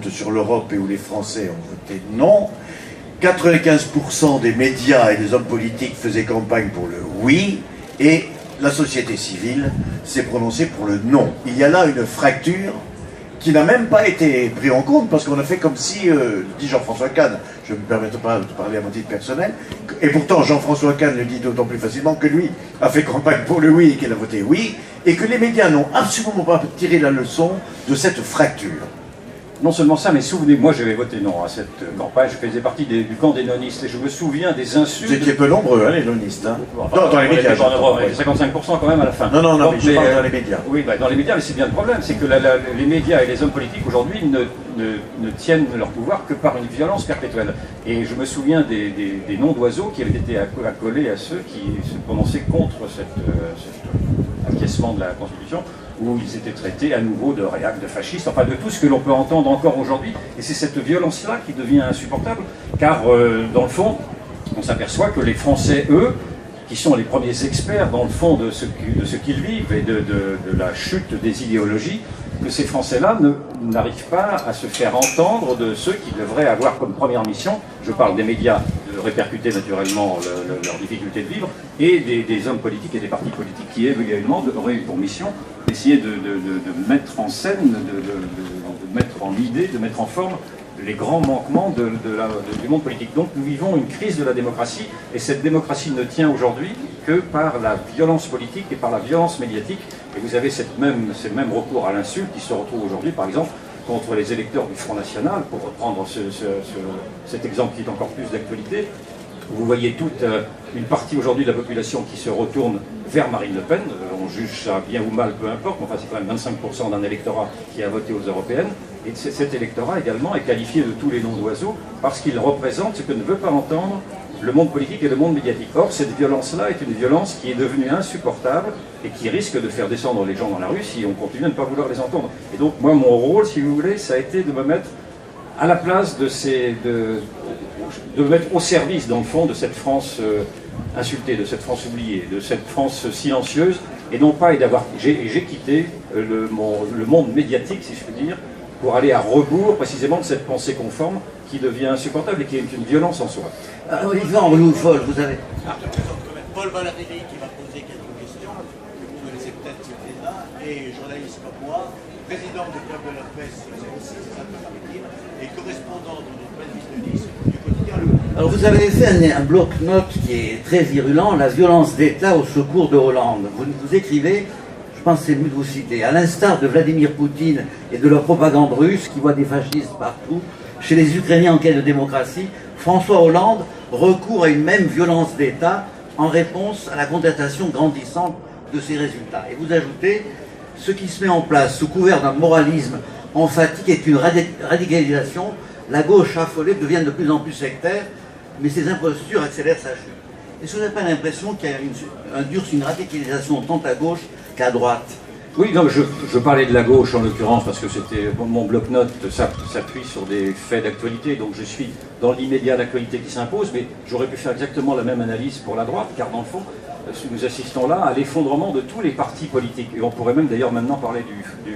vote sur l'Europe et où les Français ont voté non. 95% des médias et des hommes politiques faisaient campagne pour le oui, et la société civile s'est prononcée pour le non. Il y a là une fracture qui n'a même pas été prise en compte, parce qu'on a fait comme si, dit Jean-François Kahn, je ne me permettrai pas de parler à mon titre personnel, et pourtant Jean-François Kahn le dit d'autant plus facilement que lui a fait campagne pour le oui et qu'il a voté oui, et que les médias n'ont absolument pas tiré la leçon de cette fracture. Non seulement ça, mais souvenez-moi, j'avais voté non à cette campagne, je faisais partie du camp des nonistes, et je me souviens des insultes... Vous étiez peu nombreux, hein, les nonistes, hein. Dans les médias, on était 55% quand même à la fin. Non, mais je parle dans les médias. Oui, bah, dans les médias, mais c'est bien le problème, c'est que les médias et les hommes politiques aujourd'hui ne tiennent leur pouvoir que par une violence perpétuelle. Et je me souviens des noms d'oiseaux qui avaient été accolés à ceux qui se prononçaient contre cet acquiescement de la Constitution, où ils étaient traités à nouveau de réacs, de fascistes, enfin de tout ce que l'on peut entendre encore aujourd'hui. Et c'est cette violence-là qui devient insupportable, car dans le fond, on s'aperçoit que les Français, eux, qui sont les premiers experts dans le fond de ce qu'ils vivent et de la chute des idéologies, que ces Français-là n'arrivent pas à se faire entendre de ceux qui devraient avoir comme première mission, je parle des médias, de répercuter naturellement leur difficulté de vivre, et des hommes politiques et des partis politiques qui également auraient eu pour mission d'essayer de mettre en scène, de mettre en idée, de mettre en forme les grands manquements du monde politique. Donc nous vivons une crise de la démocratie, et cette démocratie ne tient aujourd'hui que par la violence politique et par la violence médiatique. Et vous avez ces mêmes recours à l'insulte qui se retrouvent aujourd'hui, par exemple, contre les électeurs du Front National, pour reprendre cet exemple qui est encore plus d'actualité. Vous voyez toute une partie aujourd'hui de la population qui se retourne vers Marine Le Pen. On juge ça bien ou mal, peu importe, mais enfin c'est quand même 25% d'un électorat qui a voté aux européennes. Et cet électorat également est qualifié de tous les noms d'oiseaux parce qu'il représente ce que ne veut pas entendre le monde politique et le monde médiatique. Or, cette violence-là est une violence qui est devenue insupportable et qui risque de faire descendre les gens dans la rue si on continue à ne pas vouloir les entendre. Et donc, moi, mon rôle, si vous voulez, ça a été de me mettre à la place de me mettre au service, dans le fond, de cette France insultée, de cette France oubliée, de cette France silencieuse, et non pas, j'ai quitté le monde médiatique, si je puis dire, pour aller à rebours précisément de cette pensée conforme qui devient insupportable et qui est une violence en soi. Olivier Enveloux-Foll, vous avez... Paul Valéry qui va poser quelques questions, vous connaissez peut-être ce débat, et journaliste comme moi, président du club de la presse 06, et correspondant de notre revue de Nice du quotidien Le Monde. Alors vous avez fait un bloc-notes qui est très virulent, la violence d'État au secours de Hollande. Vous écrivez, je pense que c'est mieux de vous citer, à l'instar de Vladimir Poutine et de leur propagande russe qui voit des fascistes partout, chez les Ukrainiens en quête de démocratie, François Hollande recourt à une même violence d'État en réponse à la contestation grandissante de ces résultats. Et vous ajoutez, ce qui se met en place sous couvert d'un moralisme emphatique est une radicalisation. La gauche affolée devient de plus en plus sectaire, mais ces impostures accélèrent sa chute. Est-ce que vous n'avez pas l'impression qu'il y a une radicalisation tant à gauche qu'à droite? Oui, non, je parlais de la gauche en l'occurrence parce que c'était mon bloc-notes s'appuie sur des faits d'actualité, donc je suis dans l'immédiat d'actualité qui s'impose, mais j'aurais pu faire exactement la même analyse pour la droite, car dans le fond, nous assistons là à l'effondrement de tous les partis politiques. Et on pourrait même d'ailleurs maintenant parler du